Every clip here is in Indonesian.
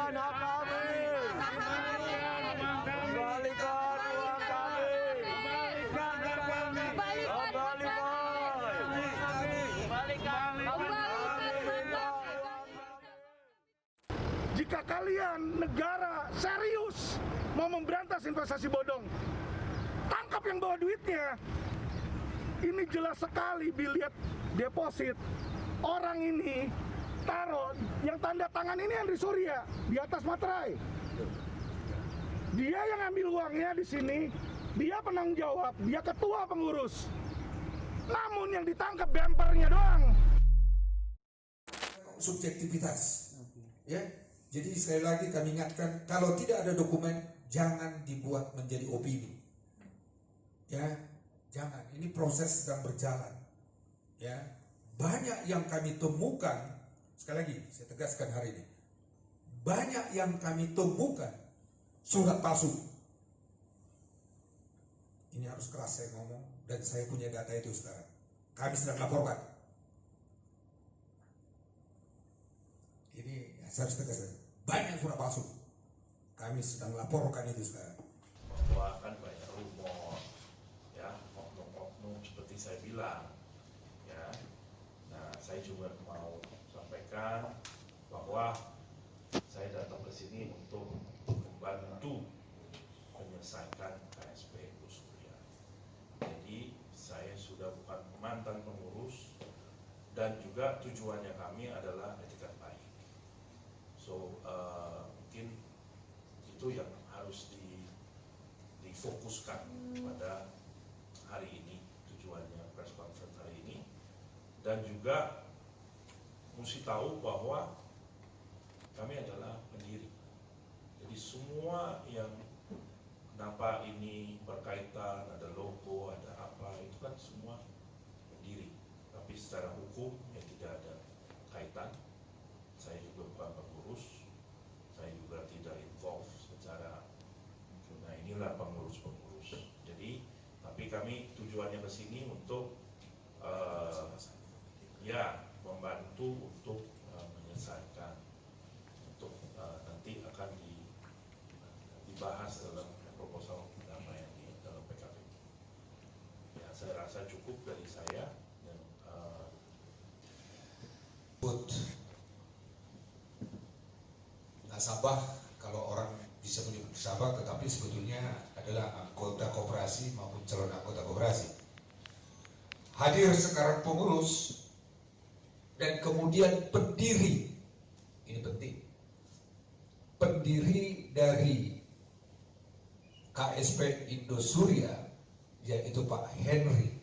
Kembalikan hak kami. Kembalikan uang kami. Jika kalian negara serius mau memberantas investasi bodong, tangkap yang bawa duitnya. Ini jelas sekali biliet deposit. Orang ini taruh yang tanda tangan ini Henry Surya di atas materai. Dia yang ambil uangnya di sini, dia penanggung jawab, dia ketua pengurus. Namun yang ditangkap bempernya doang. Subjektivitas, ya. Jadi sekali lagi kami ingatkan, kalau tidak ada dokumen, jangan dibuat menjadi opini, ya, jangan. Ini proses sedang berjalan, ya. Banyak yang kami temukan, sekali lagi saya tegaskan hari ini, banyak yang kami temukan surat palsu. Ini harus keras saya ngomong, dan saya punya data itu sekarang. Kami sedang laporkan. Ini ya, saya harus tegaskan, banyak surat palsu. Kami sedang laporkan itu sekarang. Bahwa kan banyak rumor, ya, oknum-oknum seperti saya bilang, ya. Nah, saya juga mau sampaikan bahwa saya datang ke sini untuk membantu menyelesaikan KSP Indosuria. Jadi saya sudah bukan mantan pengurus, dan juga tujuannya kami adalah etikat baik. So mungkin itu yang harus difokuskan pada hari ini, tujuannya press conference hari ini. Dan juga mesti tahu bahwa kami adalah pendiri. Jadi semua yang kenapa ini berkaitan, ada logo, ada apa, itu kan semua pendiri. Tapi secara hukum ya tidak ada kaitan. Saya juga bukan pengurus, saya juga tidak involve secara, nah inilah pengurus-pengurus. Jadi, tapi kami tujuannya ke sini untuk ya membantu untuk menyelesaikan, untuk nanti akan dibahas dalam proposal damai di dalam PKP. Ya, saya rasa cukup dari saya. Dan, nasabah, kalau orang bisa menyebut nasabah, tetapi sebetulnya adalah anggota koperasi maupun calon anggota koperasi. Hadir sekarang pengurus dan kemudian pendiri, ini penting, pendiri dari KSP Indosuria, yaitu Pak Henry.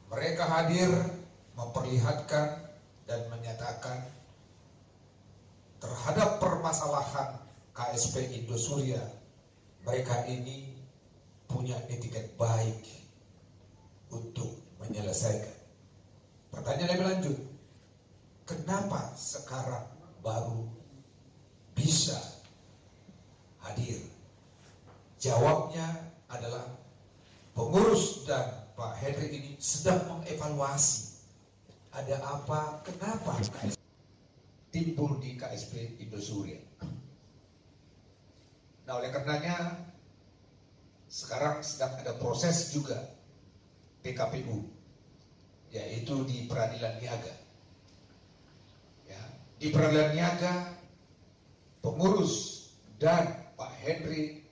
Mereka hadir memperlihatkan dan menyatakan terhadap permasalahan KSP Indosuria, mereka ini punya etiket baik untuk menyelesaikan. Pertanyaan lebih lanjut, kenapa sekarang baru bisa hadir? Jawabnya adalah pengurus dan Pak Henry ini sedang mengevaluasi ada apa, kenapa KSP timbul di KSP Indosuria. Nah, oleh karenanya sekarang sedang ada proses juga PKPU, yaitu di Peradilan Niaga. Ya, di Peradilan Niaga pengurus dan Pak Henry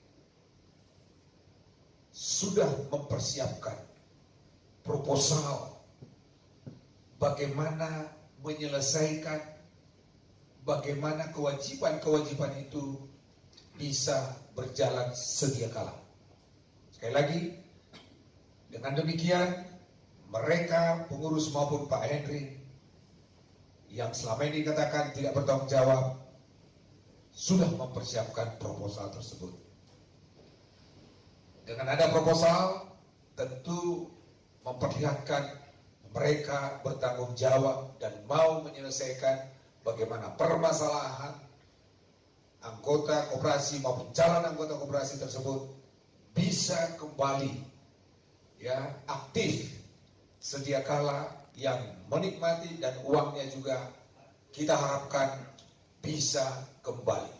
sudah mempersiapkan proposal bagaimana menyelesaikan, bagaimana kewajiban-kewajiban itu bisa berjalan sedia kala. Sekali lagi, dengan demikian mereka pengurus maupun Pak Henry yang selama ini dikatakan tidak bertanggung jawab sudah mempersiapkan proposal tersebut. Dengan ada proposal tentu memperlihatkan mereka bertanggung jawab dan mau menyelesaikan bagaimana permasalahan anggota koperasi maupun calon anggota koperasi tersebut bisa kembali ya aktif sedia kala, yang menikmati dan uangnya juga kita harapkan bisa bisa kembali.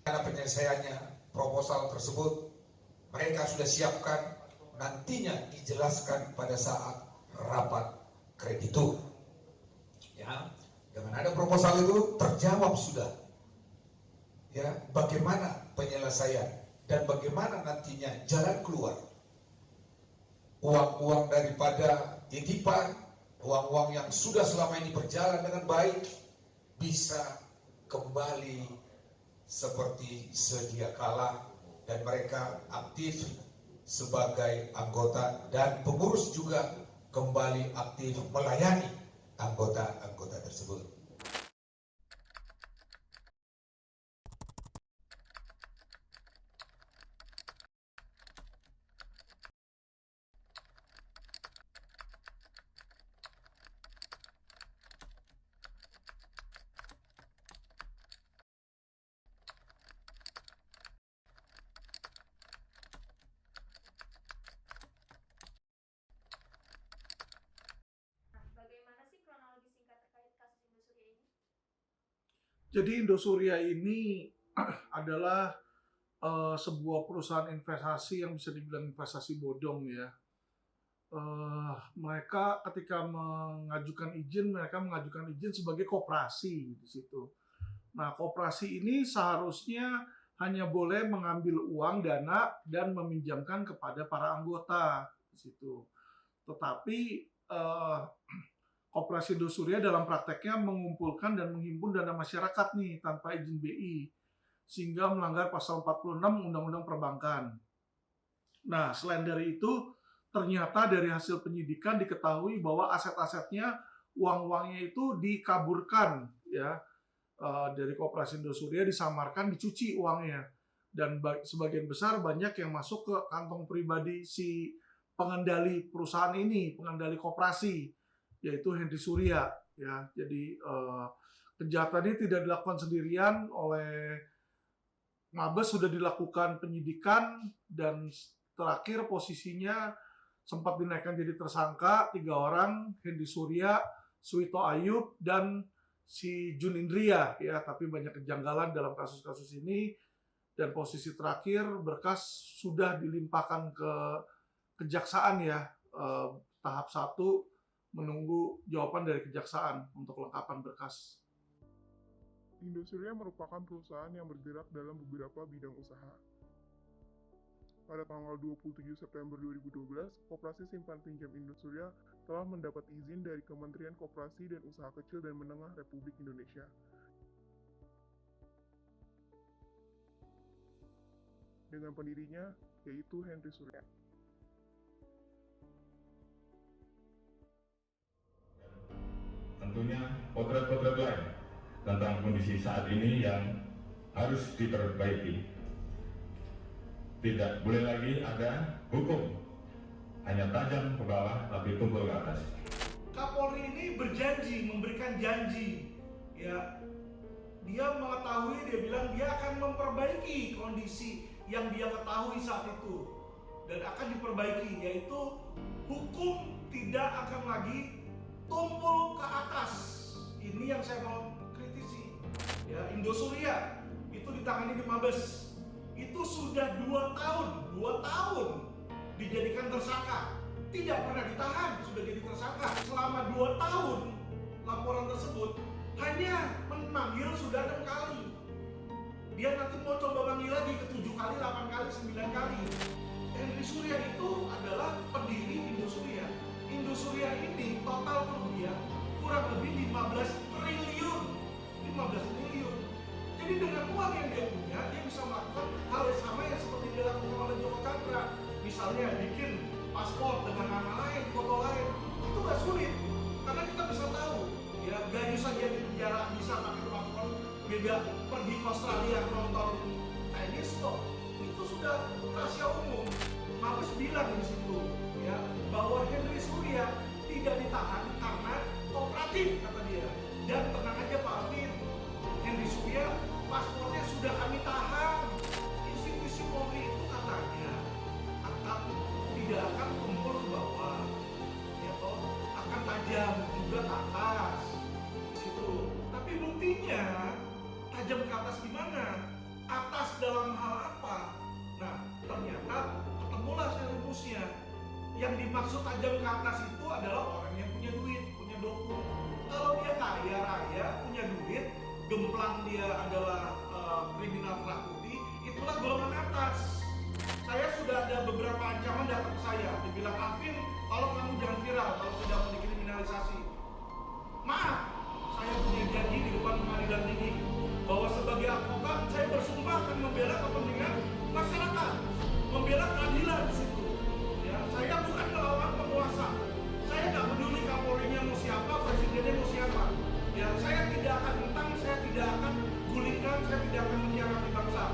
Karena penyelesaiannya proposal tersebut mereka sudah siapkan, nantinya dijelaskan pada saat rapat kreditur. Ya, dengan ada proposal itu terjawab sudah. Ya, bagaimana penyelesaian dan bagaimana nantinya jalan keluar. Uang-uang daripada titipan, uang-uang yang sudah selama ini berjalan dengan baik bisa kembali seperti sedia kala dan mereka aktif sebagai anggota dan pengurus juga kembali aktif melayani anggota-anggota tersebut. Bagaimana sih kronologi singkat terkait kasus Indosuria ini? Jadi Indosuria ini adalah sebuah perusahaan investasi yang bisa dibilang investasi bodong ya. Mereka ketika mengajukan izin, mereka mengajukan izin sebagai koperasi di situ. Nah, koperasi ini seharusnya hanya boleh mengambil uang dana dan meminjamkan kepada para anggota di situ. Tetapi Koperasi Indosuria dalam prakteknya mengumpulkan dan menghimpun dana masyarakat nih tanpa izin BI, sehingga melanggar pasal 46 Undang-Undang Perbankan. Nah, selain dari itu, ternyata dari hasil penyidikan diketahui bahwa aset-asetnya, uang-uangnya itu dikaburkan, ya, dari Koperasi Indosuria disamarkan, dicuci uangnya, dan sebagian besar banyak yang masuk ke kantong pribadi si pengendali perusahaan ini, pengendali koperasi, yaitu Henry Surya. Ya, jadi kejahatan ini tidak dilakukan sendirian oleh Mabes, sudah dilakukan penyidikan dan terakhir posisinya sempat dinaikkan jadi tersangka 3 orang, Henry Surya, Suwito Ayub, dan si Jun Indria. Ya, tapi banyak kejanggalan dalam kasus-kasus ini dan posisi terakhir berkas sudah dilimpahkan ke kejaksaan ya, tahap 1 menunggu jawaban dari kejaksaan untuk lengkapan berkas. Indosuria merupakan perusahaan yang bergerak dalam beberapa bidang usaha. Pada tanggal 27 September 2012, Koperasi Simpan Pinjam Indosuria telah mendapat izin dari Kementerian Koperasi dan Usaha Kecil dan Menengah Republik Indonesia. Dengan pendirinya, yaitu Henry Surya. Tentunya potret-potret lain tentang kondisi saat ini yang harus diperbaiki. Tidak boleh lagi ada hukum hanya tajam ke bawah tapi tumpul ke atas. Kapolri ini berjanji, memberikan janji, ya, dia mengetahui, dia bilang dia akan memperbaiki kondisi yang dia ketahui saat itu dan akan diperbaiki, yaitu hukum tidak akan lagi tumpul ke atas. Ini yang saya mau kritisi. Ya, Indosuria itu ditangani di Mabes. Itu sudah 2 tahun dijadikan tersangka. Tidak pernah ditahan, sudah jadi tersangka. Selama 2 tahun laporan tersebut hanya memanggil sudah 6 kali. Dia nanti mau coba manggil lagi ke 7 kali, 8 kali, 9 kali. Henry Surya itu adalah pendiri Indosuria. Indosuria ini total kerugian kurang lebih 15 triliun. 15 triliun. Jadi dengan uang yang dia punya, dia bisa melakukan hal yang sama yang seperti dilakukan oleh Joko Chandra. Misalnya bikin paspor dengan nama lain, foto lain. Itu nggak sulit. Karena kita bisa tahu, ya, Gayus saja di penjara bisa pakai paspor, beda pergi ke Australia nonton tenis kok. Itu sudah rahasia umum. Mabes bilang di situ, ya, bahwa Henry Surya tidak ditahan karena kooperatif, kata dia. Dan tenang aja Pak Alvin, Henry Surya paspornya sudah kami tahan. Institusi Polri itu katanya tidak akan tumpul ke bawah, ya toh, akan tajam juga ke atas. Di situ. Tapi buktinya tajam ke atas gimana? Atas dalam hal apa? Nah, ternyata ketemulah saya rumusnya. Yang dimaksud tajam ke atas itu adalah orang yang punya duit, punya doku. Kalau dia kaya raya, punya duit, gemplang dia adalah kriminal perakuti, itulah golongan atas. Saya sudah ada beberapa ancaman datang ke saya, dibilang Alvin, tolong kamu jangan viral kalau tidak mau dikriminalisasi. Maaf, saya punya janji di depan pengadilan tinggi bahwa sebagai advokat saya bersumpah akan membela kepentingan masyarakat, membela keadilan di situ. Ya, saya bukan melawan penguasa. Saya nggak peduli Kapolrinya mau siapa, presidennya mau siapa. Ya, saya tidak akan tentang, saya tidak akan gulingkan, saya tidak akan mengkhianati bangsa.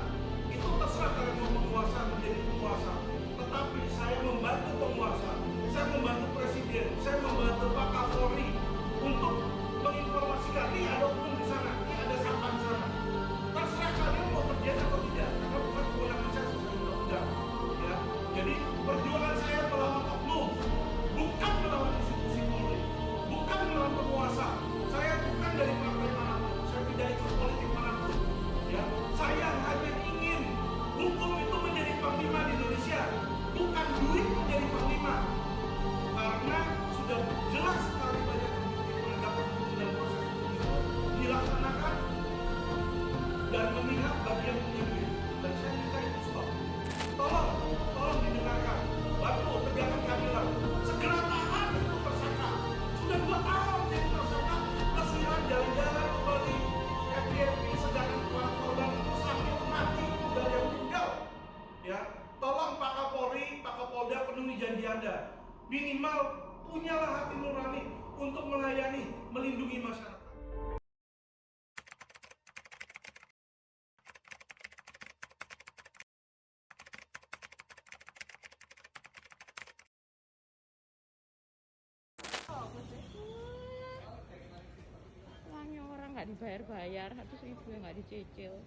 Itu terserah kalian mau penguasa menjadi penguasa. Tetapi saya membantu penguasa, saya membantu presiden, saya membantu Pak Kapolri untuk menginformasikan ini ada oknum di sana, ini ada siapa di sana. Terserah kalian mau kerja atau tidak, karena bukan kewenangan saya sesuai undang-undang. Ya, jadi perjuangan saya melawan oknum, bukan melawan institusi Polri, bukan melawan penguasa. Saya bukan dari partai manapun, saya tidak ikut politik manapun. Ya, saya hanya ingin hukum itu menjadi panglima di Indonesia, bukan duit menjadi panglima. Karena sudah jelas sekali banyak penegakan hukum dan proses hukum itu dilaksanakan dan memihak bagi yang punya duit. Dan saya minta itu stop. Tolong didengarkan. Bantu tegakkan keadilan. Segera tahan itu tersangka. Sudah 2 tahun jadi tersangka. Pelesiran jalan-jalan ke Bali, FDP, sedangkan para korban itu sakit mati, udah ada yang meninggal. Ya, tolong Pak Kapolri, Pak Kapolda penuhi janji Anda. Minimal punyalah hati nurani untuk melayani, melindungi masyarakat. Uangnya orang nggak dibayar-bayar, 100.000 yang nggak dicicil.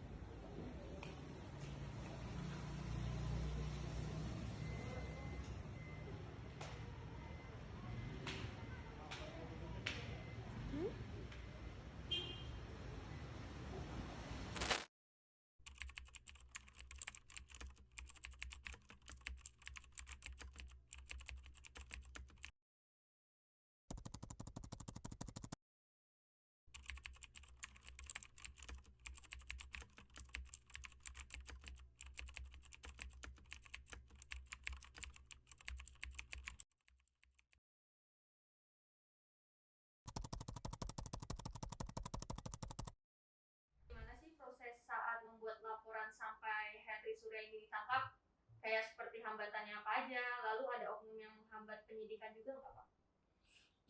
Gimana sih proses saat membuat laporan sampai Henry Surya ini ditangkap? Kayak seperti hambatannya apa aja? Lalu ada oknum yang menghambat penyidikan juga nggak, Pak?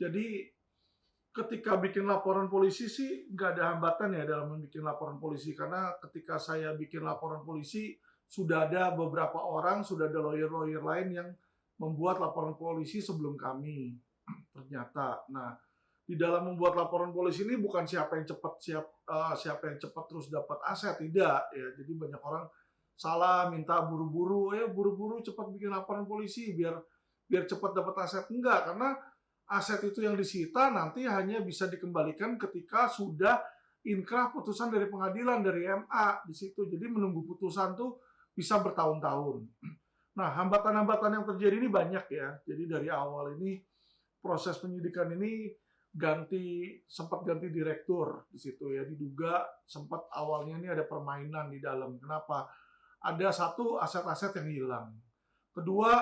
Jadi ketika bikin laporan polisi sih nggak ada hambatan ya dalam membuat laporan polisi, karena ketika saya bikin laporan polisi sudah ada beberapa orang, sudah ada lawyer-lawyer lain yang membuat laporan polisi sebelum kami ternyata. Nah, di dalam membuat laporan polisi ini bukan siapa yang cepat terus dapat aset, tidak ya. Jadi banyak orang salah minta buru-buru cepat bikin laporan polisi biar cepat dapat aset. Enggak, karena aset itu yang disita nanti hanya bisa dikembalikan ketika sudah inkrah putusan dari pengadilan, dari MA di situ. Jadi menunggu putusan tuh bisa bertahun-tahun. Nah, hambatan-hambatan yang terjadi ini banyak ya. Jadi dari awal ini proses penyidikan ini sempat ganti direktur di situ ya, diduga sempat awalnya ini ada permainan di dalam. Kenapa? Ada satu aset-aset yang hilang. Kedua,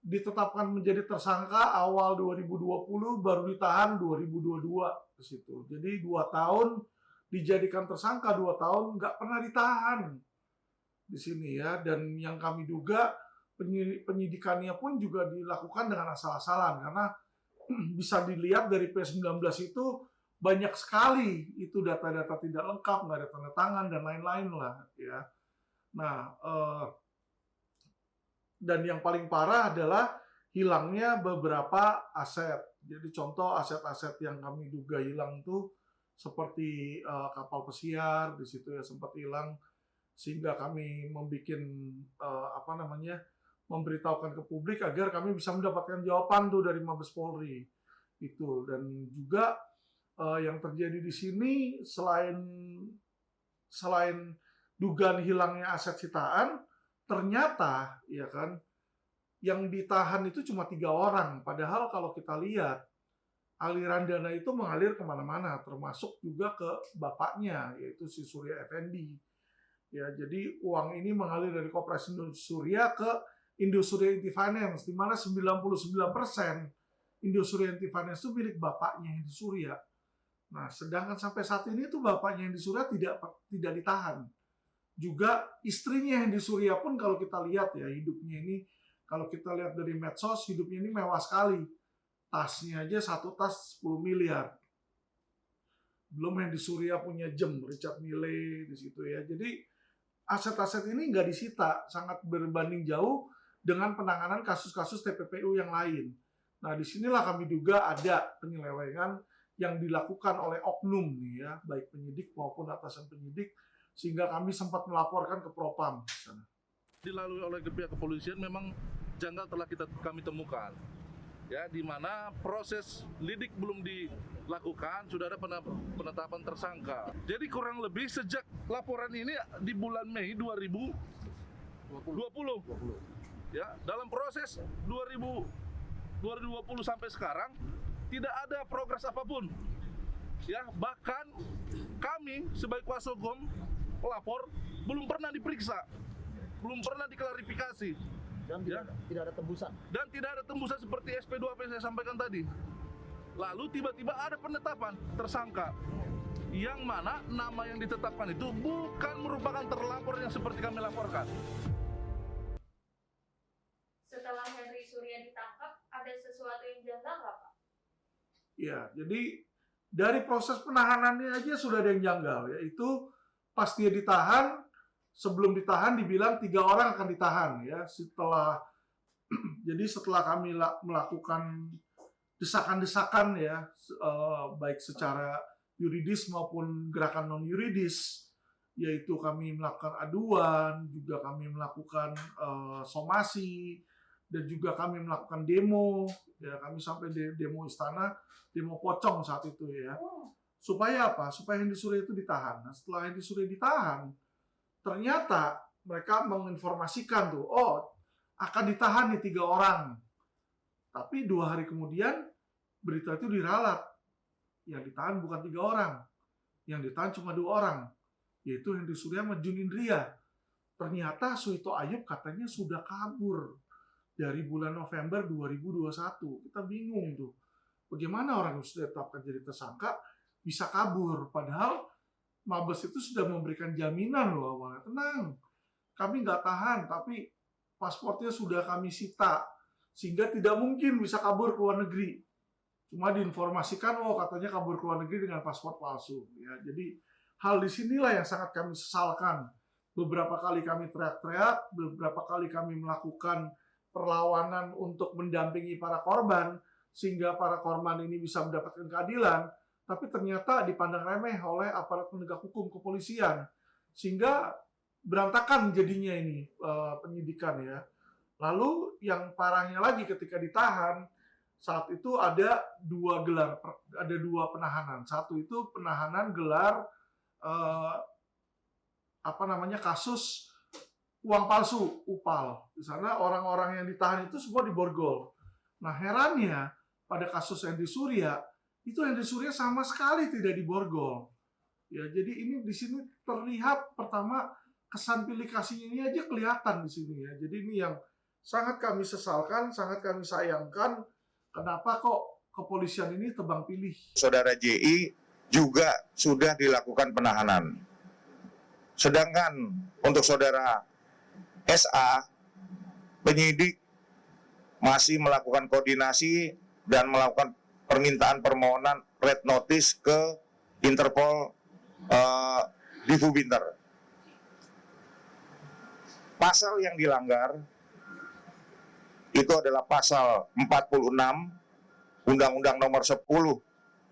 ditetapkan menjadi tersangka awal 2020, baru ditahan 2022 di situ. Jadi 2 tahun dijadikan tersangka, 2 tahun nggak pernah ditahan di sini ya. Dan yang kami duga penyidikannya pun juga dilakukan dengan asal-asalan, karena bisa dilihat dari P19 itu banyak sekali itu data-data tidak lengkap, nggak ada tanda tangan dan lain-lain lah ya. Nah, dan yang paling parah adalah hilangnya beberapa aset. Jadi contoh aset-aset yang kami duga hilang itu seperti kapal pesiar di situ ya sempat hilang, sehingga kami memberitahukan ke publik agar kami bisa mendapatkan jawaban tuh dari Mabes Polri itu. Dan juga yang terjadi di sini selain selain dugaan hilangnya aset sitaan, ternyata ya kan yang ditahan itu cuma 3 orang. Padahal kalau kita lihat aliran dana itu mengalir kemana-mana, termasuk juga ke bapaknya, yaitu si Surya Effendi. Ya, jadi uang ini mengalir dari Koperasi Indosuria ke Indosuria Inti Finance, di mana 99% Indosuria Inti Finance itu milik bapaknya Hendy Surya. Nah, sedangkan sampai saat ini tuh bapaknya Hendy Surya tidak ditahan. Juga istrinya Hendy Surya pun kalau kita lihat ya hidupnya ini, kalau kita lihat dari medsos, hidupnya ini mewah sekali. Tasnya aja 1 tas 10 miliar. Belum Hendy Surya punya gem, Richard Mille di situ ya. Jadi aset-aset ini nggak disita, sangat berbanding jauh dengan penanganan kasus-kasus TPPU yang lain. Nah, disinilah kami duga ada penyelewengan yang dilakukan oleh oknum nih ya, baik penyidik maupun atasan penyidik, sehingga kami sempat melaporkan ke Propam. Dilalui oleh pihak kepolisian memang janggal telah kami temukan. Ya, di mana proses lidik belum dilakukan, sudah ada penetapan tersangka. Jadi kurang lebih sejak laporan ini di bulan Mei 2020. Ya, dalam proses 2020 sampai sekarang tidak ada progres apapun. Ya, bahkan kami sebagai kuasa hukum pelapor belum pernah diperiksa, belum pernah diklarifikasi. Dan tidak ada tembusan. Dan tidak ada tembusan seperti SP2 yang saya sampaikan tadi. Lalu tiba-tiba ada penetapan tersangka, yang mana nama yang ditetapkan itu bukan merupakan terlapor yang seperti kami laporkan. Setelah Henry Surya ditangkap, ada sesuatu yang janggal nggak, Pak? Ya, jadi dari proses penahanannya aja sudah ada yang janggal, yaitu pas dia ditahan, sebelum ditahan dibilang 3 orang akan ditahan ya. Setelah kami melakukan desakan-desakan ya, baik secara yuridis maupun gerakan non yuridis, yaitu kami melakukan aduan, juga kami melakukan somasi, dan juga kami melakukan demo ya. Kami sampai demo istana, demo pocong saat itu ya. Supaya apa? Supaya Hendy Surya itu ditahan. Nah, setelah Hendy Surya ditahan, ternyata mereka menginformasikan tuh, akan ditahan nih 3 orang. Tapi 2 hari kemudian berita itu diralat. Yang ditahan bukan 3 orang. Yang ditahan cuma 2 orang. Yaitu Hendy Surya sama Jun Indria. Ternyata Suito Ayub katanya sudah kabur dari bulan November 2021. Kita bingung tuh. Bagaimana orang yang sudah ditetapkan jadi tersangka bisa kabur? Padahal Mabes itu sudah memberikan jaminan loh awalnya. Tenang, kami nggak tahan, tapi pasportnya sudah kami sita. Sehingga tidak mungkin bisa kabur ke luar negeri. Cuma diinformasikan, katanya kabur ke luar negeri dengan paspor palsu. Ya, jadi hal di sinilah yang sangat kami sesalkan. Beberapa kali kami teriak-teriak, beberapa kali kami melakukan perlawanan untuk mendampingi para korban, sehingga para korban ini bisa mendapatkan keadilan. Tapi ternyata dipandang remeh oleh aparat penegak hukum kepolisian, sehingga berantakan jadinya ini penyidikan ya. Lalu yang parahnya lagi ketika ditahan, saat itu ada 2 penahanan. Satu itu penahanan gelar kasus uang palsu, UPAL. Di sana orang-orang yang ditahan itu semua diborgol. Nah, herannya pada kasus Hendy Surya, itu Hendy Surya sama sekali tidak diborgol. Ya, jadi ini di sini terlihat pertama kesan pilih kasihnya ini aja kelihatan di sini ya. Jadi ini yang sangat kami sesalkan, sangat kami sayangkan. Kenapa kok kepolisian ini tebang pilih? Saudara JI juga sudah dilakukan penahanan. Sedangkan untuk saudara SA, penyidik masih melakukan koordinasi dan melakukan permintaan permohonan red notice ke Interpol Divu Binter. Pasal yang dilanggar itu adalah pasal 46 Undang-Undang Nomor 10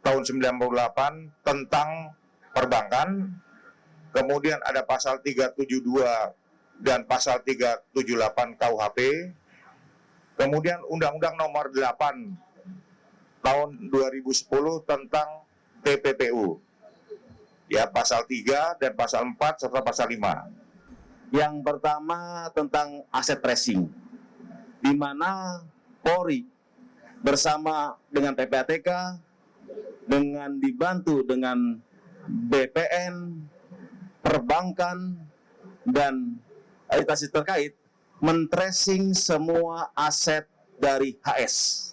Tahun 98 tentang perbankan. Kemudian ada pasal 372 dan pasal 378 KUHP. Kemudian Undang-Undang Nomor 8 Tahun 2010 tentang TPPU. ya pasal 3 dan pasal 4 serta pasal 5. Yang pertama tentang aset tracing, di mana Polri bersama dengan PPATK, dengan dibantu dengan BPN, perbankan, dan instansi terkait, men-tracing semua aset dari HS.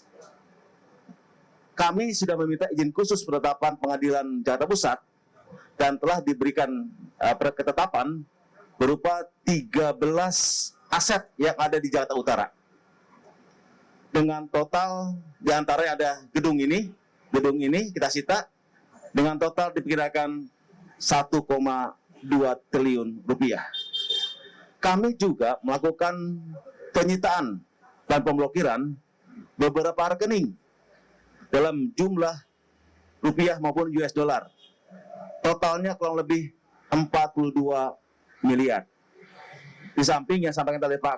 Kami sudah meminta izin khusus penetapan Pengadilan Jakarta Pusat dan telah diberikan ketetapan berupa 13 aset yang ada di Jakarta Utara. Dengan total diantaranya ada gedung ini kita sita dengan total diperkirakan 1,2 triliun rupiah. Kami juga melakukan penyitaan dan pemblokiran beberapa rekening dalam jumlah rupiah maupun US dollar. Totalnya kurang lebih 42 miliar. Di samping yang sampaikan tadi Pak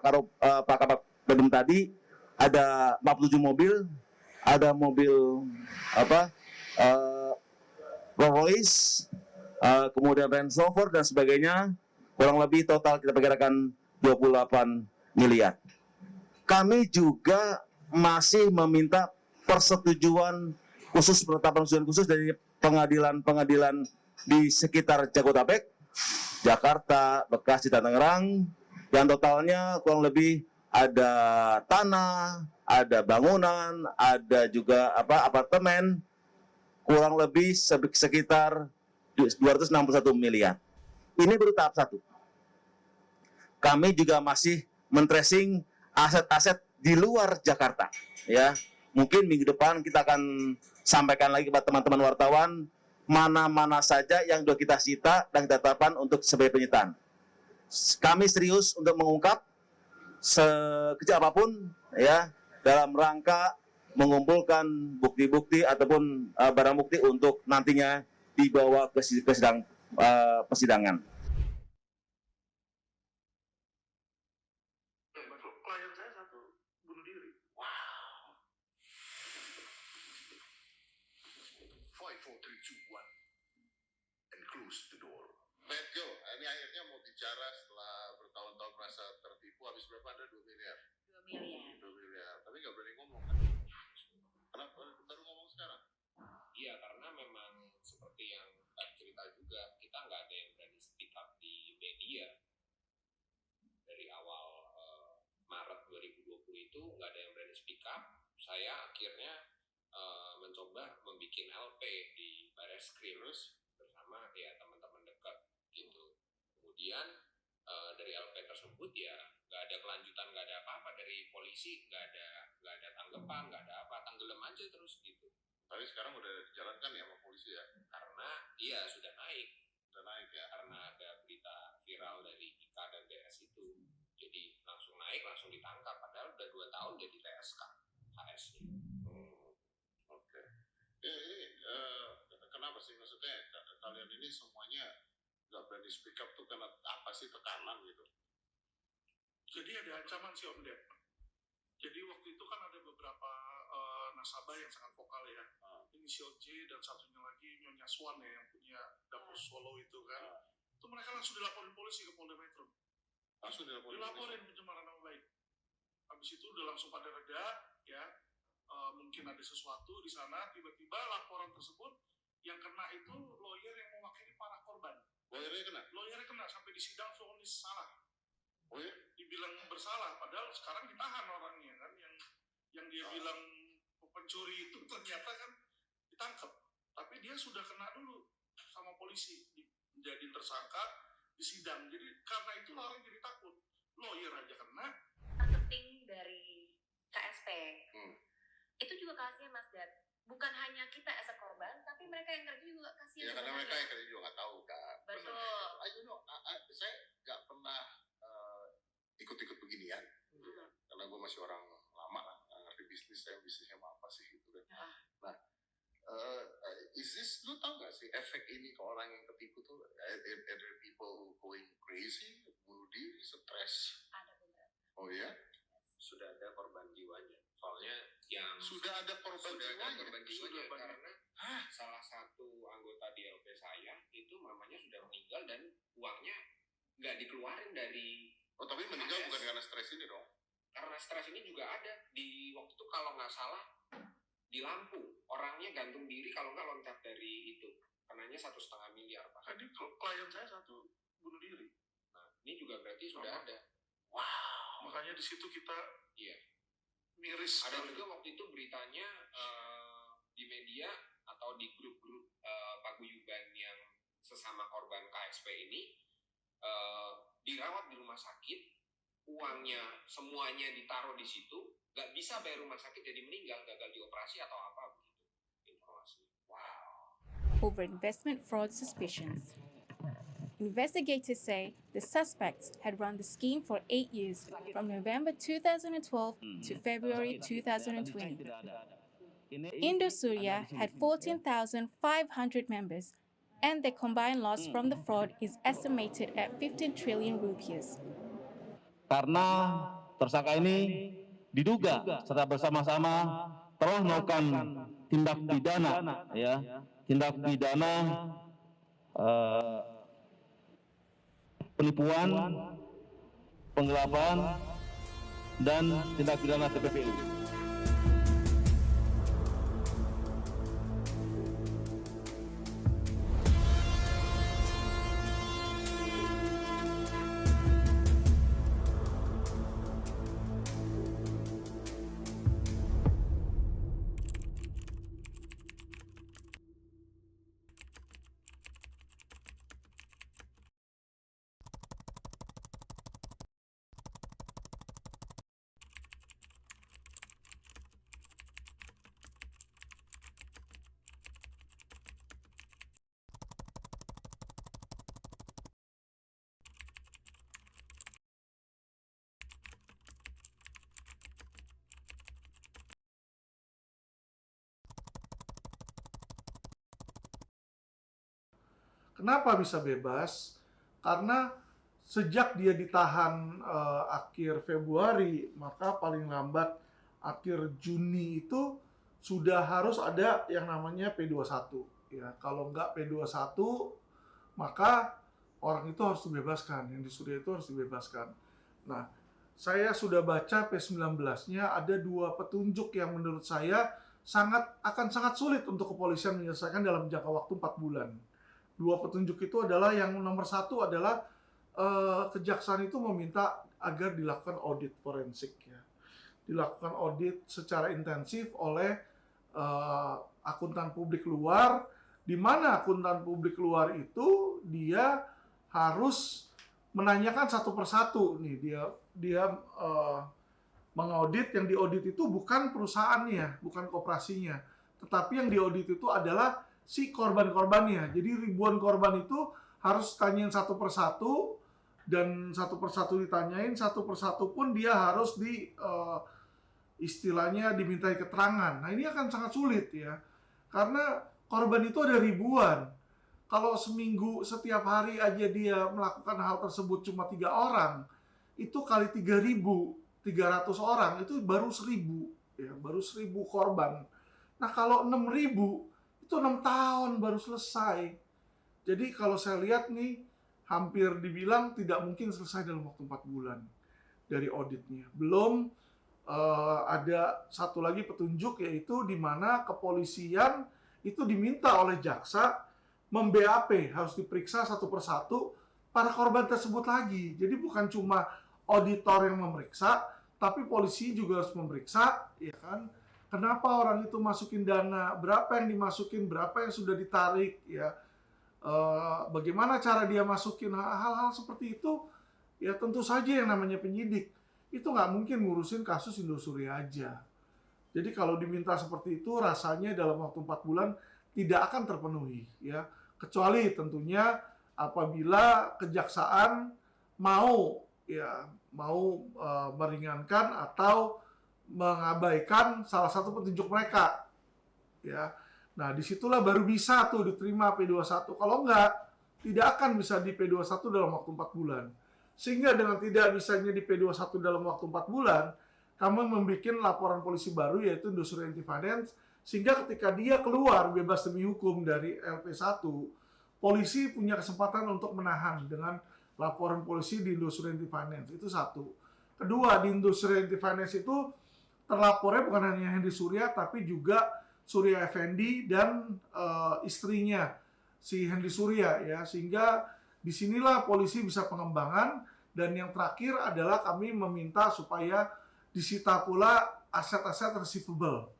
Kabak Bedum tadi, ada 47 mobil, ada mobil Rolls Royce, kemudian Range Rover dan sebagainya, kurang lebih total kita perkirakan 28 miliar. Kami juga masih meminta persetujuan khusus, penetapan khusus dari pengadilan-pengadilan di sekitar Jabodetabek, Jakarta, Bekasi, dan Tangerang, yang totalnya kurang lebih ada tanah, ada bangunan, ada juga apartemen, kurang lebih sekitar 261 miliar. Ini baru tahap 1. Kami juga masih men-tracing aset-aset di luar Jakarta. Ya, mungkin minggu depan kita akan sampaikan lagi kepada teman-teman wartawan mana-mana saja yang sudah kita sita dan kita tetapkan untuk sebagai penyitaan. Kami serius untuk mengungkap sekecil apapun ya dalam rangka mengumpulkan bukti-bukti ataupun barang bukti untuk nantinya dibawa ke persidangan. Klien saya satu bunuh diri. Wow. 5, 4, 3, 2, 1 and close the door. Let go. Ini akhirnya mau bicara setelah bertahun-tahun merasa tertipu, habis berapa Anda? 2 miliar? 2 miliar. 2 miliar. Tapi nggak berani ngomong kan? Kenapa baru ngomong sekarang? Iya, karena memang seperti yang tadi cerita juga, kita nggak ada yang berani speak up di media. Dari awal Maret 2020 itu nggak ada yang berani speak up. Saya akhirnya mencoba membuat LP di Bareskrim bersama ya teman-teman dekat gitu. Kemudian dari LP tersebut ya nggak ada kelanjutan, nggak ada apa-apa dari polisi, nggak ada tanggapan, nggak ada apa, tenggelam aja terus gitu. Tapi sekarang udah dijalankan ya sama polisi ya? Karena iya sudah naik ya. Karena ada berita viral dari IKA dan BS itu, jadi langsung naik, langsung ditangkap. Padahal udah 2 tahun jadi TSK HS-nya. Oke. Ya, ini kenapa sih maksudnya kalian ini semuanya nggak berani speak up tuh karena apa sih, tekanan gitu? Jadi ada ancaman sih Om Dep. Jadi waktu itu kan ada beberapa nasabah yang sangat vokal ya. Inisial J dan satunya lagi Nyonya Swan ya yang punya dapur Solo itu kan. Itu mereka langsung dilaporin polisi ke Polda Metro. Langsung dilaporin pencemaran nama baik. Habis itu udah langsung pada reda ya. Mungkin ada sesuatu di sana, tiba-tiba laporan tersebut yang kena itu lawyer yang mewakili para korban. Lawyernya kena sampai di sidang vonis salah. Oh ya? Dibilang bersalah, padahal sekarang ditahan orangnya kan, yang dia bilang pencuri itu ternyata kan ditangkap, tapi dia sudah kena dulu sama polisi, jadi tersangka di sidang. Jadi karena itu orang jadi takut, lawyer aja kena. Marketing dari KSP itu juga kasihan Mas Dad. Bukan hanya kita as a korban, tapi mereka yang kerja juga kasihan. Ya karena mereka yang kerja juga nggak tahu kan. Betul. Saya nggak pernah ikut-ikut beginian, karena gue masih orang lama lah, nggak ngerti bisnisnya apa sih gitu kan. Nah, lu tau nggak sih efek ini ke orang yang ketipu tuh? Ada people going crazy, bunuh diri, stres. Ada beberapa. Oh ya? Sudah ada korban jiwanya. Soalnya yang sudah ada korban jiwanya karena salah satu anggota di LP saya itu awalnya nggak dikeluarin dari. Oh, tapi meninggal bukan karena stres ini dong? Karena stres ini juga ada di waktu itu kalau nggak salah di Lampung orangnya gantung diri kalau nggak loncat dari itu, kenanya 1,5 miliar Pak. Tadi klien saya satu bunuh diri. Nah ini juga berarti sudah ada. Wow. Makanya di situ kita miris. Ada juga waktu itu beritanya di media atau di grup-grup paguyuban yang sesama korban KSP ini dirawat di rumah sakit, uangnya semuanya ditaruh di situ, nggak bisa bayar rumah sakit jadi meninggal, gagal dioperasi atau apa begitu informasi. Wow. Over investment fraud suspicions. Investigators say the suspects had run the scheme for 8 years, from November 2012 to February 2020. Indosuria had 14,500 members, and the combined loss from the fraud is estimated at 15 trillion rupiahs. Karena tersangka ini diduga secara bersama-sama telah melakukan tindak pidana, tindak pidana penipuan, penggelapan, dan tindak pidana TPPU. Kenapa bisa bebas? Karena sejak dia ditahan akhir Februari, maka paling lambat akhir Juni itu sudah harus ada yang namanya P21. Ya, kalau nggak P21, maka orang itu harus dibebaskan, yang di Suriah itu harus dibebaskan. Nah, saya sudah baca P19-nya, ada 2 petunjuk yang menurut saya akan sangat sulit untuk kepolisian menyelesaikan dalam jangka waktu 4 bulan. 2 petunjuk itu adalah, yang nomor 1 adalah kejaksaan itu meminta agar dilakukan audit forensik, ya. Dilakukan audit secara intensif oleh akuntan publik luar, di mana akuntan publik luar itu dia harus menanyakan satu persatu nih, dia mengaudit, yang diaudit itu bukan perusahaannya, bukan koperasinya, tetapi yang diaudit itu adalah si korban-korbannya. Jadi ribuan korban itu harus tanyain satu persatu, dan satu persatu ditanyain, satu persatu pun dia harus istilahnya dimintai keterangan. Nah, ini akan sangat sulit, ya, karena korban itu ada ribuan. Kalau seminggu setiap hari aja dia melakukan hal tersebut cuma 3 orang, itu kali 3.300 orang itu baru 1.000, ya, baru 1.000 korban. Nah, kalau 6.000 itu 6 tahun baru selesai. Jadi kalau saya lihat nih, hampir dibilang tidak mungkin selesai dalam waktu 4 bulan dari auditnya. Belum ada satu lagi petunjuk, yaitu di mana kepolisian itu diminta oleh jaksa mem-BAP, harus diperiksa satu persatu para korban tersebut lagi. Jadi bukan cuma auditor yang memeriksa, tapi polisi juga harus memeriksa, ya kan? Kenapa orang itu masukin dana, berapa yang dimasukin, berapa yang sudah ditarik, ya. Bagaimana cara dia masukin, hal-hal seperti itu, ya tentu saja yang namanya penyidik itu nggak mungkin ngurusin kasus Indosuria aja. Jadi kalau diminta seperti itu, rasanya dalam waktu 4 bulan tidak akan terpenuhi, ya. Kecuali tentunya apabila kejaksaan mau meringankan atau mengabaikan salah satu petunjuk mereka, ya. Nah, disitulah baru bisa tuh diterima P21. Kalau enggak, tidak akan bisa di P21 dalam waktu 4 bulan. Sehingga dengan tidak bisanya di P21 dalam waktu 4 bulan, kami membuat laporan polisi baru, yaitu Indosuria Anti Finance, sehingga ketika dia keluar bebas demi hukum dari LP1, polisi punya kesempatan untuk menahan dengan laporan polisi di Indosuria Anti Finance. Itu satu. Kedua, di Indosuria Anti Finance itu terlapornya bukan hanya Henry Surya, tapi juga Surya Effendi dan istrinya si Henry Surya ya, sehingga disinilah polisi bisa pengembangan. Dan yang terakhir adalah kami meminta supaya disita pula aset-aset receivable.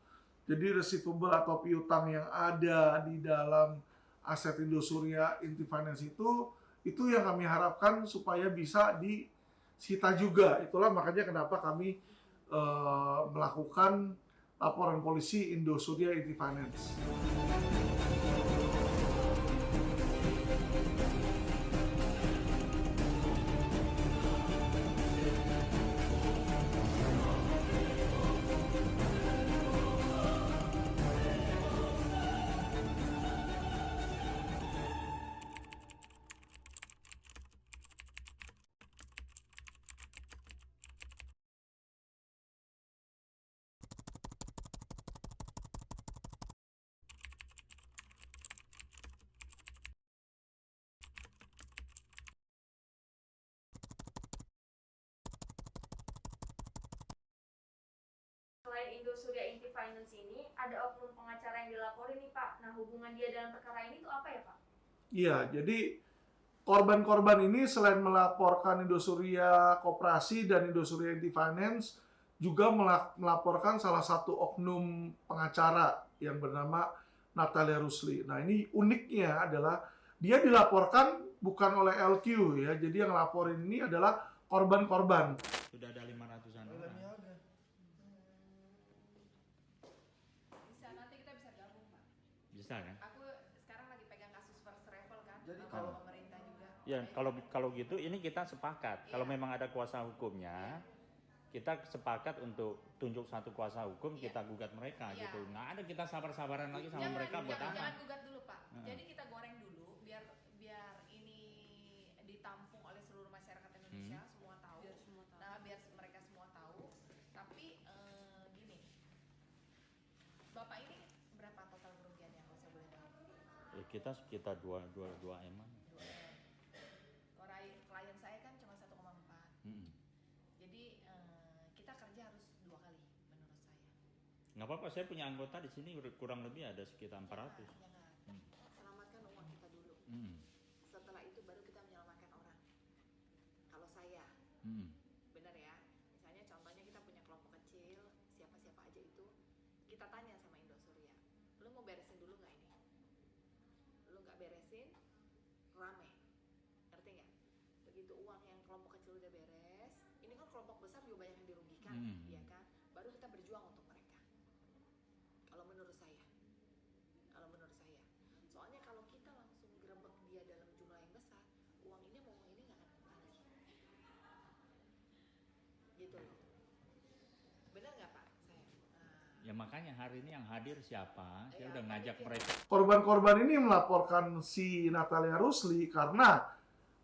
Jadi receivable atau piutang yang ada di dalam aset Indosuria Anti Finance itu yang kami harapkan supaya bisa disita juga. Itulah makanya kenapa kami melakukan laporan polisi Indosuria Anti Finance. Selain Indosuria Anti Finance ini, ada oknum pengacara yang dilaporin nih Pak. Nah, hubungan dia dalam perkara ini tuh apa ya Pak? Iya, jadi korban-korban ini selain melaporkan Indosuria Koperasi dan Indosuria Anti Finance, juga melaporkan salah satu oknum pengacara yang bernama Natalia Rusli. Nah, ini uniknya adalah dia dilaporkan bukan oleh LQ ya, jadi yang laporin ini adalah korban-korban. Sudah ada 500-an orang. Bisa kan? Aku sekarang lagi pegang kasus first travel kan. Jadi kalau pemerintah juga. Ya, kalau gitu ini kita sepakat. Kalau memang ada kuasa hukumnya, kita sepakat untuk tunjuk satu kuasa hukum, kita gugat mereka gitu. Nggak ada kita sabar-sabaran lagi sama mereka buat apa? Jangan gugat dulu, Pak. Jadi kita goreng dulu biar ini ditampung oleh seluruh masyarakat Indonesia, semua tahu. Nah, biar mereka semua tahu. Tapi gini. Bapak ini berapa total kerugiannya kalau saya boleh tahu? Ya, kita sekitar 2 M. Klien saya kan cuma 1,4. Jadi kita kerja harus 2 kali menurut saya. Nggak apa-apa, saya punya anggota di sini kurang lebih ada sekitar 400. Selamatkan uang kita dulu. Setelah itu baru kita menyelamatkan orang. Kalau saya, benar ya. Misalnya contohnya kita punya kelompok kecil, siapa-siapa aja itu, kita tanya sama Indosuria, lu mau beresin dulu nggak ini? Lu nggak beresin, rame. Ngerti nggak? Begitu uang yang kelompok kecil udah beres, ini kan kelompok besar juga banyak yang dirugikan, ya kan? Baru kita berjuang untuk mereka. Kalau menurut saya. Soalnya kalau kita langsung gerebek dia dalam jumlah yang besar, uang ini nggak akan kembali. Gitu loh. Benar nggak Pak? Ya makanya hari ini yang hadir siapa? Saya udah ngajak mereka. Korban-korban ini melaporkan si Natalia Rusli karena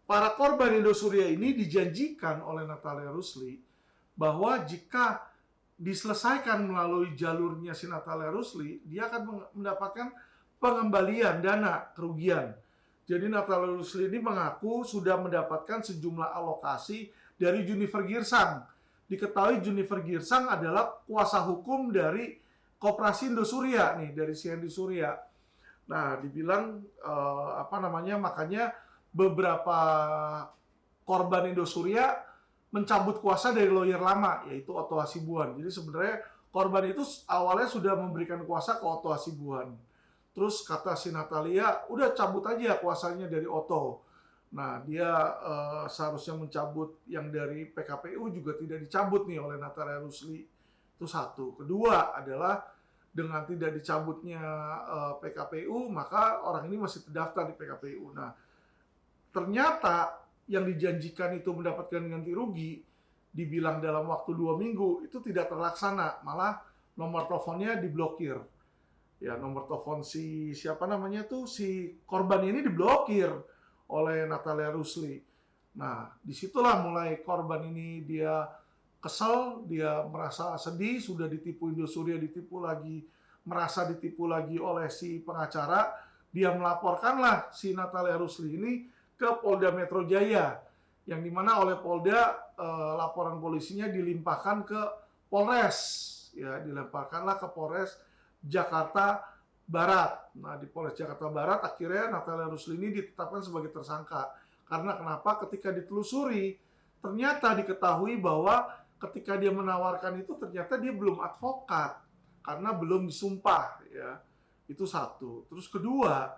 para korban Indosuria ini dijanjikan oleh Natalia Rusli bahwa jika diselesaikan melalui jalurnya si Natalia Rusli, dia akan mendapatkan pengembalian dana kerugian. Jadi Natalia Rusli ini mengaku sudah mendapatkan sejumlah alokasi dari Junifer Girsang. Diketahui Junifer Girsang adalah kuasa hukum dari Koperasi Indosuria nih, dari si Henry Surya. Nah, dibilang makanya beberapa korban Indosuria mencabut kuasa dari lawyer lama, yaitu Otto Hasibuan. Jadi sebenarnya korban itu awalnya sudah memberikan kuasa ke Otto Hasibuan. Terus kata si Natalia, udah cabut aja kuasanya dari Otto. Nah, dia seharusnya mencabut yang dari PKPU juga tidak dicabut nih oleh Natalia Rusli. Itu satu. Kedua adalah dengan tidak dicabutnya PKPU, maka orang ini masih terdaftar di PKPU. Nah, ternyata yang dijanjikan itu mendapatkan ganti rugi, dibilang dalam waktu 2 minggu, itu tidak terlaksana. Malah nomor teleponnya diblokir. Ya, nomor telepon si korban ini diblokir oleh Natalia Rusli. Nah, disitulah mulai korban ini dia kesel, dia merasa sedih, sudah ditipu Indosuria, merasa ditipu lagi oleh si pengacara, dia melaporkanlah si Natalia Rusli ini ke Polda Metro Jaya, yang dimana oleh Polda laporan polisinya dilimpahkan ke Polres, ya dilemparkanlah ke Polres Jakarta Barat. Nah, di Polres Jakarta Barat akhirnya Natalia Rusli ini ditetapkan sebagai tersangka. Karena kenapa? Ketika ditelusuri, ternyata diketahui bahwa ketika dia menawarkan itu ternyata dia belum advokat karena belum disumpah, ya. Itu satu. Terus kedua,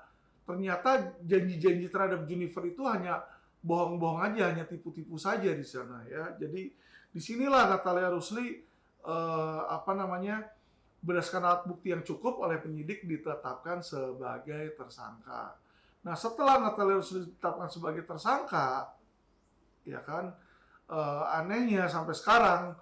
ternyata janji-janji terhadap Junifer itu hanya bohong-bohong aja, hanya tipu-tipu saja di sana, ya. Jadi disinilah Natalia Rusli berdasarkan alat bukti yang cukup oleh penyidik ditetapkan sebagai tersangka. Nah, setelah Natalia Rusli ditetapkan sebagai tersangka, ya kan, anehnya sampai sekarang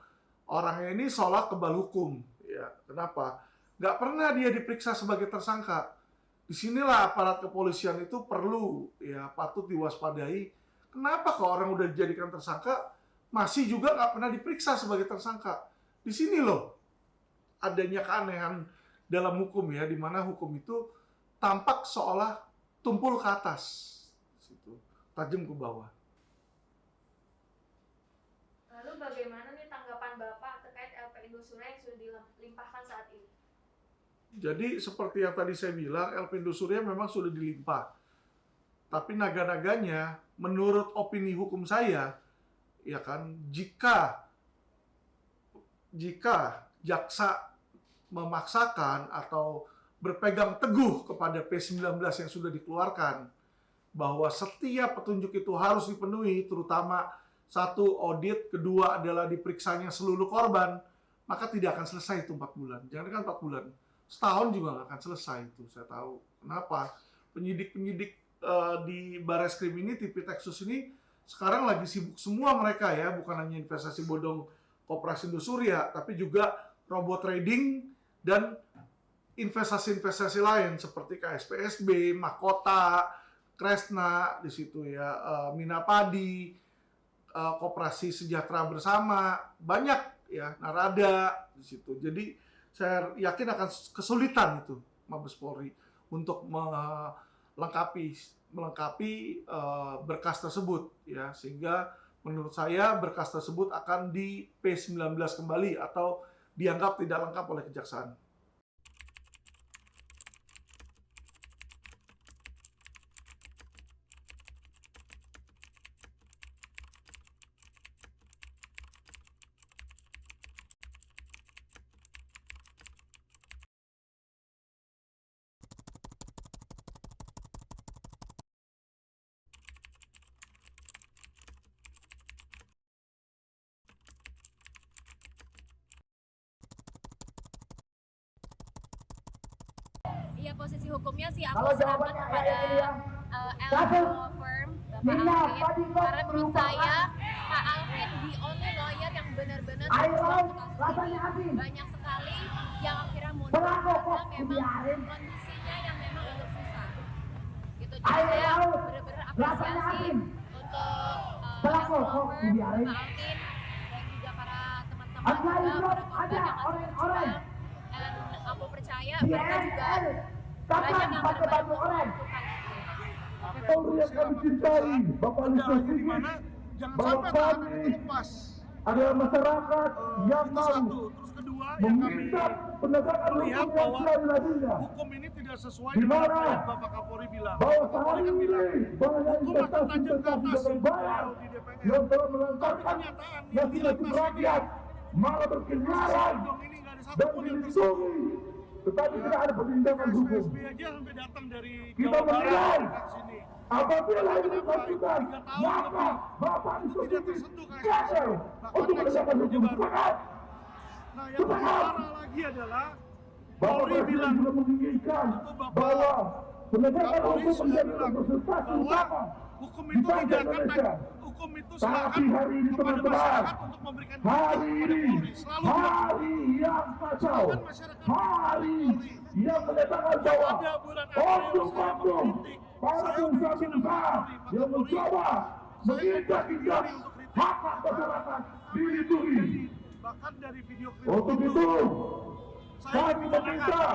orangnya ini seolah kebal hukum. Ya, kenapa? Nggak pernah dia diperiksa sebagai tersangka. Disinilah aparat kepolisian itu perlu, ya, patut diwaspadai. Kenapa kalau orang udah dijadikan tersangka masih juga nggak pernah diperiksa sebagai tersangka? Di sini loh adanya keanehan dalam hukum, ya, di mana hukum itu tampak seolah tumpul ke atas, situ, tajam ke bawah. Lalu bagaimana nih tanggapan Bapak terkait LP Indosuria yang sudah dilimpahkan saat ini? Jadi seperti yang tadi saya bilang, LP Indosuria memang sudah dilimpah. Tapi naga-naganya, menurut opini hukum saya, ya kan, jika jaksa memaksakan atau berpegang teguh kepada P19 yang sudah dikeluarkan, bahwa setiap petunjuk itu harus dipenuhi, terutama satu, audit, kedua adalah diperiksanya seluruh korban, maka tidak akan selesai itu 4 bulan. Jangan kan 4 bulan, setahun juga nggak akan selesai itu, saya tahu. Kenapa? Penyidik-penyidik di Barreskrim ini, Tipitexus ini, sekarang lagi sibuk semua mereka, ya, bukan hanya investasi bodong Koperasi Indosuria, tapi juga robot trading dan investasi-investasi lain seperti KSPSB, Mahkota, Kresna di situ, ya, Minapadi, Koperasi Sejahtera Bersama, banyak, ya, Narada di situ. Jadi saya yakin akan kesulitan itu Mabes Polri untuk melengkapi berkas tersebut, ya, sehingga menurut saya berkas tersebut akan di P19 kembali atau dianggap tidak lengkap oleh kejaksaan. Iya, posisi hukumnya sih aku serahkan kepada LP Law Firm, Bapak Alvin, karena menurut saya Pak Alvin the only lawyer yang benar-benar terjun ke kasus ini. Banyak sekali yang akhirnya mundur karena memang kondisinya yang memang agak susah. Gitu. Jadi saya benar-benar apresiasi untuk LP Law Firm, Bapak Alvin, dan juga para teman-teman juga, para korban yang masih berjuang. Dan aku percaya mereka juga banyak yang benar-benar membutuhkan itu. Polri yang kami cintai, Bapak Lisasi, bahwa kami adalah masyarakat yang mau meminta penegakan hukum yang seadil-adilnya. Hukum ini tidak sesuai dengan apa yang Bapak Kapolri bilang. Bahwa sehari ini banyak investasi yang bayar yang telah melantarkan nasib rakyat malah berkeliaran dan dilindungi, tetapi tidak ada penindakan hukum. Kita menilai apabila ini dilakukan, maka Bapak itu gagal untuk menegakkan hukum. Sepakat? Nah, yang parah lagi adalah Polri bilang juga menginginkan bahwa penegakan hukum menjadi representasi utama hukum di bangsa Indonesia. Hukum itu Tapi hari ini teman-teman, hari ini hari yang kacau, hari yang menyatakan bahwa oknum-oknum para pengusaha besar yang mencoba menginjak-injak hak masyarakat dilindungi. Untuk itu, kami meminta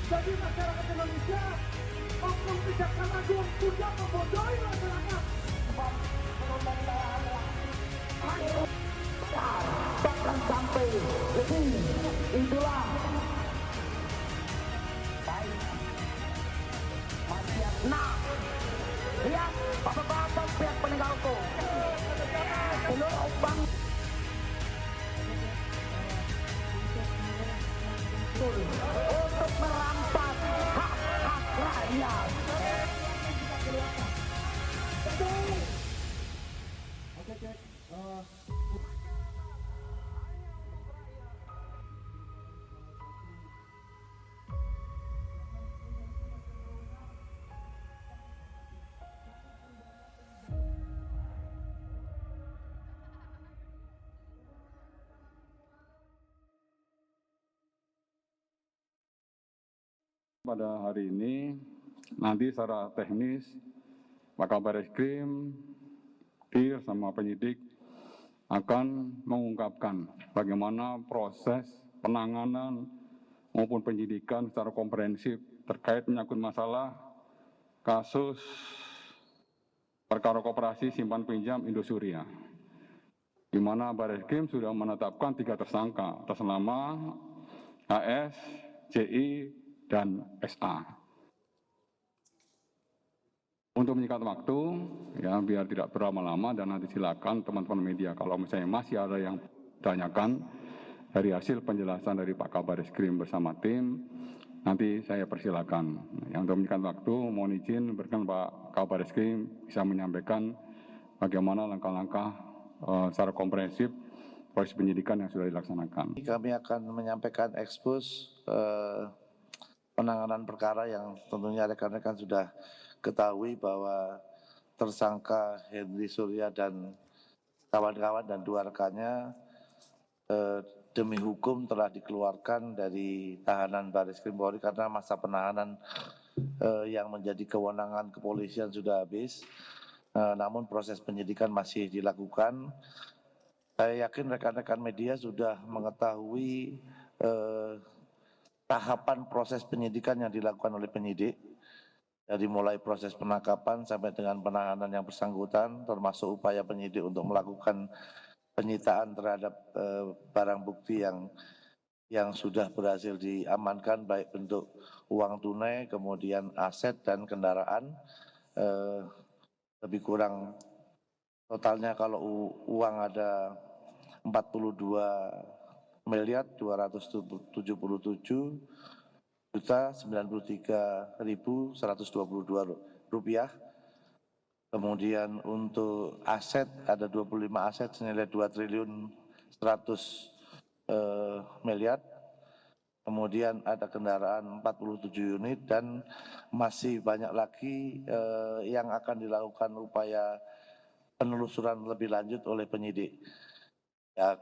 Jadi masyarakat Indonesia, oknum Kejaksaan Agung sudah membodohi masyarakat. Bahkan sampai jadi itulah baik masyarakat. Nah, lihat bapak-bapak pihak penegak hukum, seluruh bang untuk merampas hak-hak rakyat. Pada hari ini, nanti secara teknis, Pak Kabar Eskrim, TIR sama penyidik akan mengungkapkan bagaimana proses penanganan maupun penyidikan secara komprehensif terkait menyangkut masalah kasus perkara koperasi simpan pinjam Indosuria, di mana Barreskrim sudah menetapkan 3 tersangka atas nama HS, CI, dan SA. Untuk menyingkat waktu, ya biar tidak berlama-lama dan nanti silakan teman-teman media kalau misalnya masih ada yang tanyakan dari hasil penjelasan dari Pak Kabar Eskrim bersama tim, nanti saya persilakan. Yang untuk menyingkat waktu, mohon izin berikan Pak Kabar Eskrim bisa menyampaikan bagaimana langkah-langkah secara komprehensif proses penyidikan yang sudah dilaksanakan. Kami akan menyampaikan ekspos penanganan perkara yang tentunya rekan-rekan sudah ketahui bahwa tersangka Henry Surya dan kawan-kawan dan 2 rekannya demi hukum telah dikeluarkan dari tahanan Barreskrim Polri karena masa penahanan yang menjadi kewenangan kepolisian sudah habis. Namun proses penyidikan masih dilakukan. Saya yakin rekan-rekan media sudah mengetahui tahapan proses penyidikan yang dilakukan oleh penyidik, dari mulai proses penangkapan sampai dengan penahanan yang bersangkutan, termasuk upaya penyidik untuk melakukan penyitaan terhadap barang bukti yang sudah berhasil diamankan, baik bentuk uang tunai, kemudian aset dan kendaraan. Lebih kurang totalnya kalau uang ada 42.277.093.122 rupiah. Kemudian untuk aset ada 25 aset senilai 2 triliun 100 miliar. Kemudian ada kendaraan 47 unit dan masih banyak lagi yang akan dilakukan upaya penelusuran lebih lanjut oleh penyidik. Ya,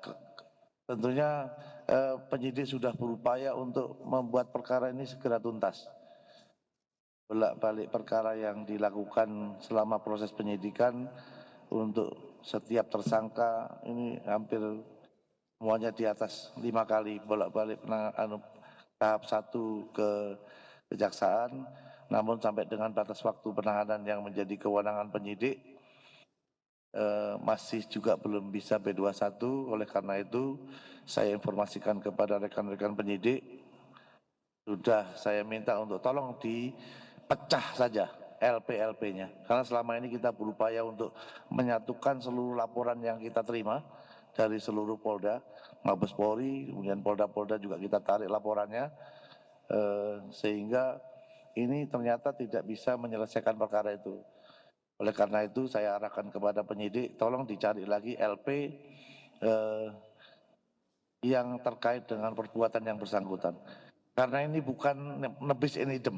tentunya penyidik sudah berupaya untuk membuat perkara ini segera tuntas. Bolak-balik perkara yang dilakukan selama proses penyidikan untuk setiap tersangka ini hampir semuanya di atas 5 kali bolak-balik tahap 1 ke kejaksaan. Namun sampai dengan batas waktu penahanan yang menjadi kewenangan penyidik masih juga belum bisa B21. Oleh karena itu saya informasikan kepada rekan-rekan penyidik, sudah saya minta untuk tolong dipecah saja LP-nya, karena selama ini kita berupaya untuk menyatukan seluruh laporan yang kita terima dari seluruh Polda, Mabes Polri, kemudian Polda-Polda juga kita tarik laporannya, sehingga ini ternyata tidak bisa menyelesaikan perkara itu. Oleh karena itu saya arahkan kepada penyidik, tolong dicari lagi LP yang terkait dengan perbuatan yang bersangkutan. Karena ini bukan nebis in idem,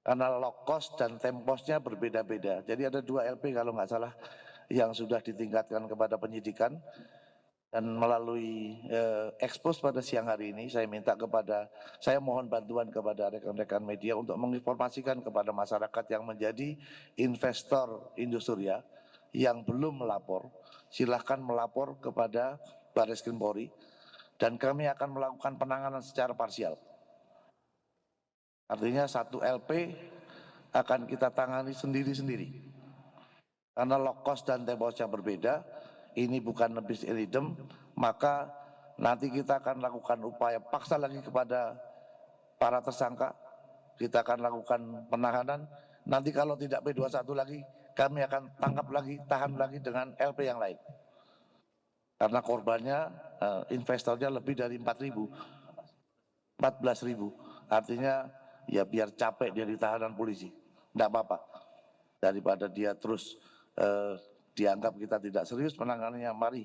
karena lokos dan temposnya berbeda-beda. Jadi ada 2 LP kalau nggak salah yang sudah ditingkatkan kepada penyidikan. Dan melalui ekspos pada siang hari ini saya mohon bantuan kepada rekan-rekan media untuk menginformasikan kepada masyarakat yang menjadi investor Indosuria yang belum melapor, silahkan melapor kepada Barreskrim Polri dan kami akan melakukan penanganan secara parsial. Artinya satu LP akan kita tangani sendiri-sendiri. Karena lokos dan tempos yang berbeda, ini bukan nebis in idem, maka nanti kita akan lakukan upaya paksa lagi kepada para tersangka. Kita akan lakukan penahanan. Nanti kalau tidak P21 lagi, kami akan tangkap lagi, tahan lagi dengan LP yang lain. Karena korbannya, investornya lebih dari 14.000. Artinya ya biar capek dia di tahanan polisi. Tidak apa-apa. Daripada dia terus dianggap kita tidak serius penanganannya, mari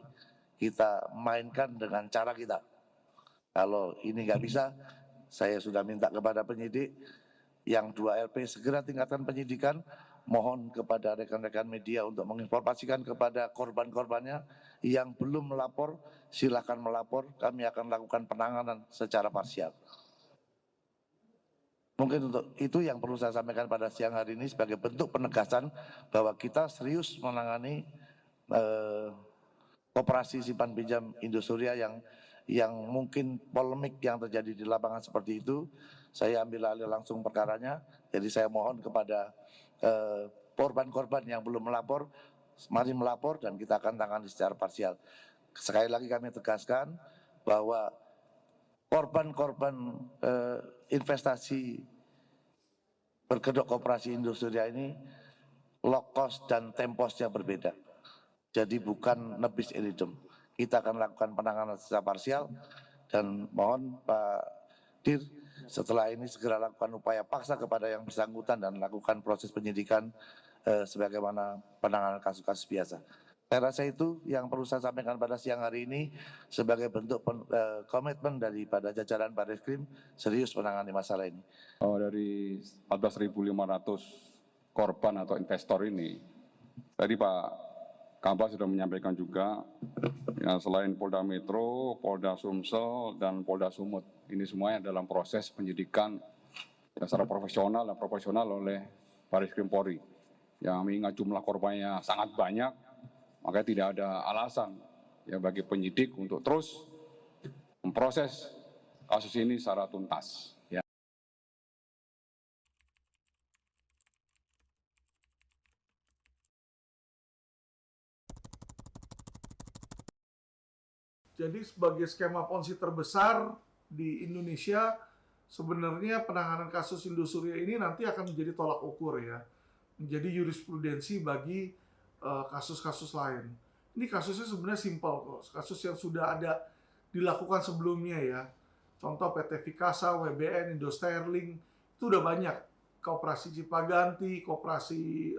kita mainkan dengan cara kita. Kalau ini nggak bisa, saya sudah minta kepada penyidik yang 2 LP segera tingkatkan penyidikan. Mohon kepada rekan-rekan media untuk menginformasikan kepada korban-korbannya yang belum melapor, silakan melapor. Kami akan lakukan penanganan secara parsial. Mungkin untuk itu yang perlu saya sampaikan pada siang hari ini sebagai bentuk penegasan bahwa kita serius menangani operasi simpan pinjam Indosuria yang mungkin polemik yang terjadi di lapangan seperti itu. Saya ambil alih langsung perkaranya. Jadi saya mohon kepada korban-korban yang belum melapor, mari melapor dan kita akan tangani secara parsial. Sekali lagi kami tegaskan bahwa korban-korban investasi berkedok koperasi Indosuria ini lokos dan temposnya berbeda. Jadi bukan nebis in idem. Kita akan lakukan penanganan secara parsial dan mohon Pak Dir setelah ini segera lakukan upaya paksa kepada yang bersangkutan dan lakukan proses penyidikan sebagaimana penanganan kasus-kasus biasa. Saya rasa itu yang perlu saya sampaikan pada siang hari ini sebagai bentuk komitmen daripada jajaran Barreskrim serius menangani masalah ini. Dari 14.500 korban atau investor ini, tadi Pak Kabak sudah menyampaikan juga, ya, selain Polda Metro, Polda Sumsel, dan Polda Sumut, ini semuanya dalam proses penyidikan secara profesional dan proporsional oleh Barreskrim Polri. Yang mengingat jumlah korbannya sangat banyak, maka tidak ada alasan ya bagi penyidik untuk terus memproses kasus ini secara tuntas. Ya. Jadi sebagai skema ponzi terbesar di Indonesia, sebenarnya penanganan kasus Indosuria ini nanti akan menjadi tolak ukur ya, menjadi jurisprudensi bagi kasus-kasus lain. Ini kasusnya sebenarnya simpel kok, kasus yang sudah ada dilakukan sebelumnya ya. Contoh PT Vikasa, WBN, Indo Sterling, itu udah banyak. Koperasi Cipaganti, Koperasi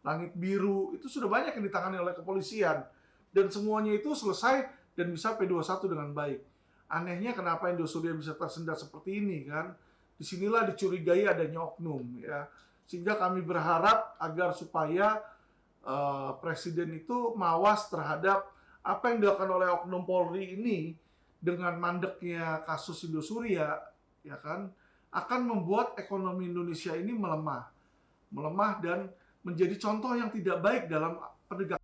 Langit Biru, itu sudah banyak yang ditangani oleh kepolisian. Dan semuanya itu selesai dan bisa P21 dengan baik. Anehnya kenapa Indosuria bisa tersendat seperti ini kan? Disinilah dicurigai adanya oknum ya. Sehingga kami berharap agar supaya Presiden itu mawas terhadap apa yang dilakukan oleh oknum Polri ini dengan mandeknya kasus Indosuria, ya kan, akan membuat ekonomi Indonesia ini melemah dan menjadi contoh yang tidak baik dalam penegakan